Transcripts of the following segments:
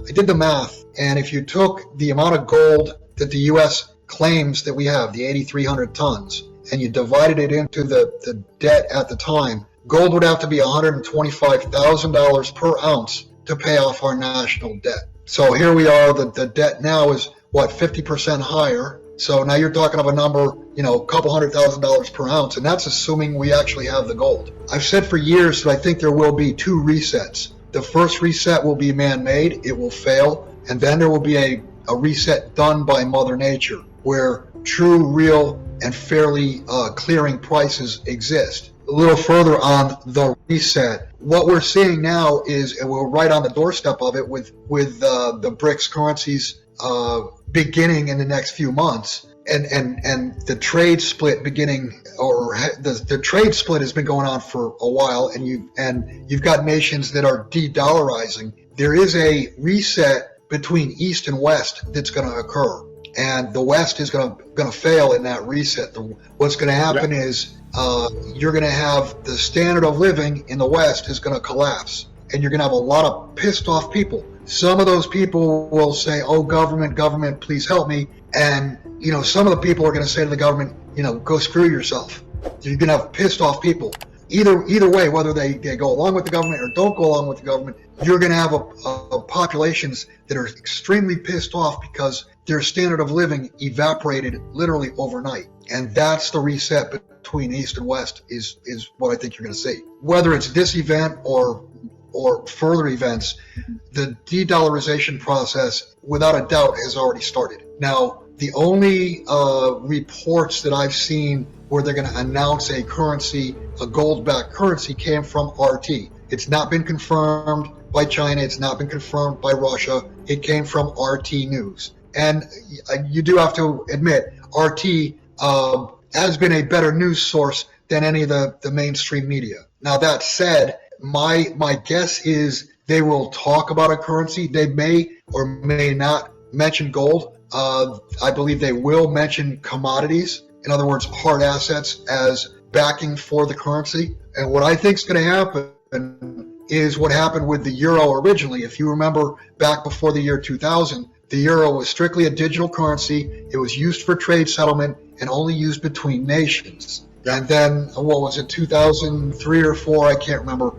I did the math, and if you took the amount of gold that the U.S. claims that we have, the 8,300 tons, and you divided it into the debt at the time, gold would have to be $125,000 per ounce to pay off our national debt. So here we are, the debt now is, 50% higher. So now you're talking of a number, a couple $100,000 per ounce, and that's assuming we actually have the gold. I've said for years that I think there will be two resets. The first reset will be man-made, it will fail, and then there will be a reset done by Mother Nature, where true, real, and fairly clearing prices exist. A little further on the reset, what we're seeing now is, and we're right on the doorstep of it with the BRICS currencies beginning in the next few months, and the trade split beginning, or the trade split has been going on for a while, and you've got nations that are de-dollarizing. There is a reset between East and West that's going to occur, and the West is going to fail in that reset. What's going to happen is you're going to have the standard of living in the West is going to collapse, and you're going to have a lot of pissed off people. Some of those people will say, "Oh, government, please help me," and some of the people are going to say to the government, "Go screw yourself." You're going to have pissed off people. Either way, whether they go along with the government or don't go along with the government, you're going to have populations that are extremely pissed off because their standard of living evaporated literally overnight. And that's the reset between East and West is what I think you're going to see. Whether it's this event or further events, the de-dollarization process, without a doubt, has already started. Now, the only reports that I've seen where they're going to announce a currency, a gold-backed currency, came from RT. It's not been confirmed by China. It's not been confirmed by Russia. It came from RT News. And you do have to admit, RT has been a better news source than any of the mainstream media. Now, that said, my guess is they will talk about a currency. They may or may not mention gold. I believe they will mention commodities, in other words, hard assets, as backing for the currency. And what I think is going to happen is what happened with the euro originally. If you remember back before the year 2000, the euro was strictly a digital currency. It was used for trade settlement and only used between nations. And then, 2003 or 4, I can't remember.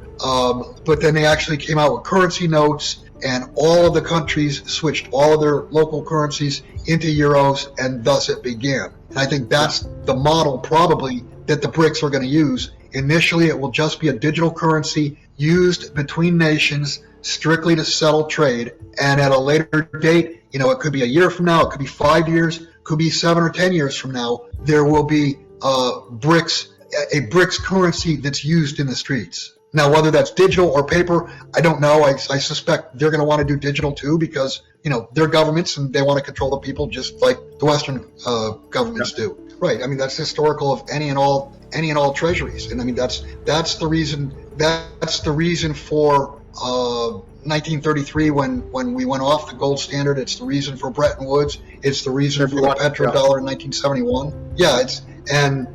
But then they actually came out with currency notes, and all of the countries switched all of their local currencies into euros, and thus it began. And I think that's the model probably that the BRICS are going to use. Initially, it will just be a digital currency used between nations strictly to settle trade. And at a later date, it could be a year from now, it could be 5 years, could be 7 or 10 years from now, there will be a BRICS currency that's used in the streets. Now, whether that's digital or paper, I don't know. I suspect they're going to want to do digital too because, they're governments and they want to control the people just like the Western governments do. Right. I mean, that's historical of any and all treasuries. And I mean, that's the reason for 1933 when we went off the gold standard. It's the reason for Bretton Woods. It's the reason for the petrodollar in 1971. Yeah, and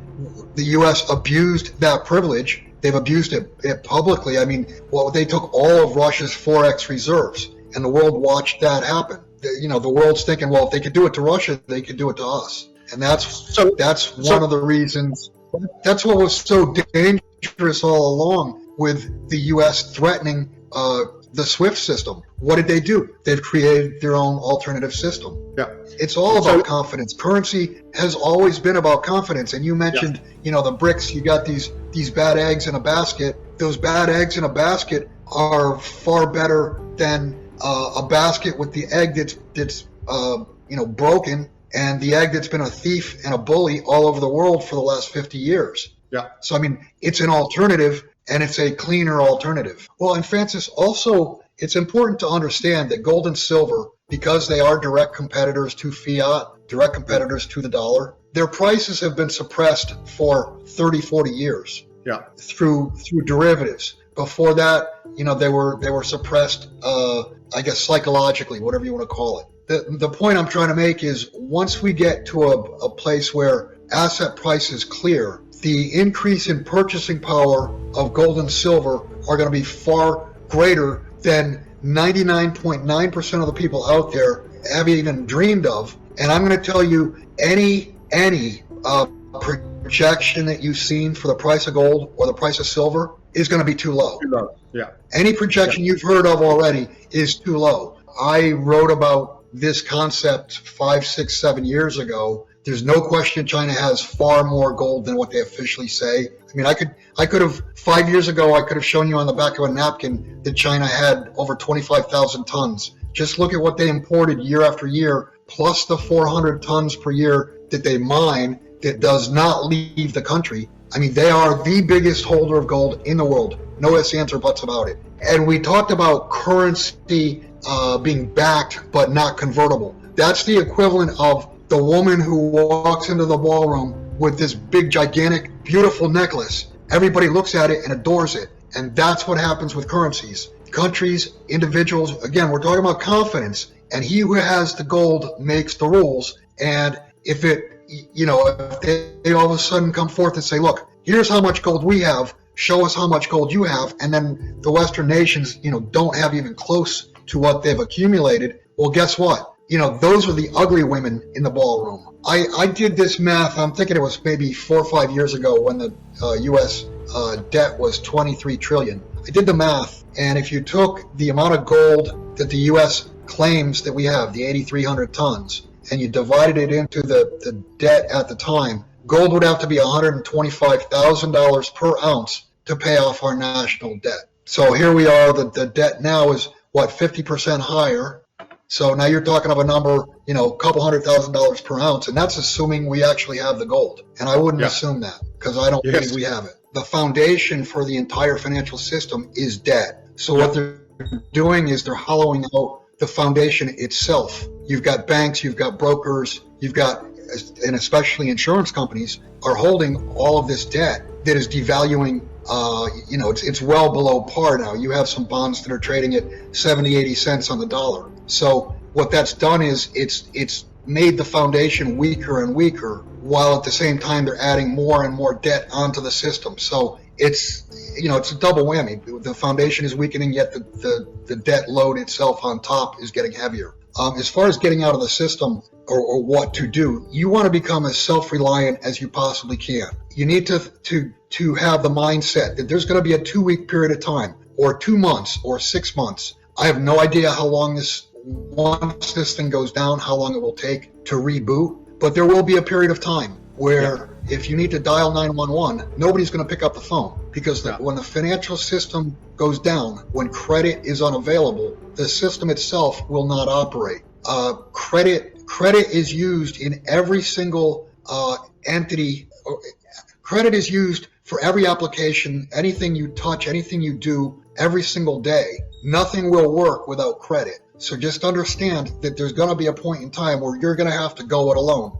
the U.S. abused that privilege. They've abused it publicly. I mean, they took all of Russia's forex reserves, and the world watched that happen. The world's thinking, well, if they could do it to Russia, they could do it to us. And that's one of the reasons. That's what was so dangerous all along with the U.S. threatening the SWIFT system. What did they do? They've created their own alternative system. Yeah, it's all about confidence. Currency has always been about confidence. And you mentioned, the BRICS. You got these bad eggs in a basket. Those bad eggs in a basket are far better than a basket with the egg that's broken, and the egg that's been a thief and a bully all over the world for the last 50 years. Yeah. So I mean, it's an alternative. And it's a cleaner alternative. Well, and Francis, also, it's important to understand that gold and silver, because they are direct competitors to fiat, direct competitors to the dollar, their prices have been suppressed for 30, 40 years. Yeah. Through derivatives. Before that, they were suppressed, I guess, psychologically, whatever you want to call it. The point I'm trying to make is once we get to a place where asset prices clear, the increase in purchasing power of gold and silver are going to be far greater than 99.9% of the people out there haven't even dreamed of. And I'm going to tell you, any projection that you've seen for the price of gold or the price of silver is going to be too low. Yeah. Any projection you've heard of already is too low. I wrote about this concept 5, 6, 7 years ago. There's no question China has far more gold than what they officially say. I mean, I could have 5 years ago, I could have shown you on the back of a napkin that China had over 25,000 tons. Just look at what they imported year after year, plus the 400 tons per year that they mine that does not leave the country. I mean, they are the biggest holder of gold in the world. No ifs, ands, or buts about it. And we talked about currency being backed but not convertible. That's the equivalent of the woman who walks into the ballroom with this big, gigantic, beautiful necklace. Everybody looks at it and adores it. And that's what happens with currencies. Countries, individuals, again, we're talking about confidence. And he who has the gold makes the rules. And if they all of a sudden come forth and say, look, here's how much gold we have, show us how much gold you have, and then the Western nations, don't have even close to what they've accumulated, well, guess what? Those are the ugly women in the ballroom. I did this math, I'm thinking it was maybe 4 or 5 years ago when the U.S. Debt was 23 trillion. I did the math, and if you took the amount of gold that the U.S. claims that we have, the 8,300 tons, and you divided it into the debt at the time, gold would have to be $125,000 per ounce to pay off our national debt. So here we are, the debt now is, 50% higher. So now you're talking of a number, a couple $100,000 per ounce, and that's assuming we actually have the gold. And I wouldn't assume that, because I don't believe we have it. The foundation for the entire financial system is debt. So what they're doing is they're hollowing out the foundation itself. You've got banks, you've got brokers, you've got, and especially insurance companies, are holding all of this debt that is devaluing. It's well below par now. You have some bonds that are trading at 70, 80 cents on the dollar. So what that's done is it's made the foundation weaker and weaker, while at the same time they're adding more and more debt onto the system. So it's a double whammy. The foundation is weakening, yet the debt load itself on top is getting heavier. As far as getting out of the system or what to do, you want to become as self-reliant as you possibly can. You need to have the mindset that there's going to be a 2-week period of time, or 2 months, or 6 months. I have no idea how long once this thing goes down, how long it will take to reboot, but there will be a period of time where if you need to dial 911, nobody's going to pick up the phone, because when the financial system goes down, when credit is unavailable, the system itself will not operate. Credit is used in every single entity. Credit is used for every application, anything you touch, anything you do every single day. Nothing will work without credit. So just understand that there's going to be a point in time where you're going to have to go it alone.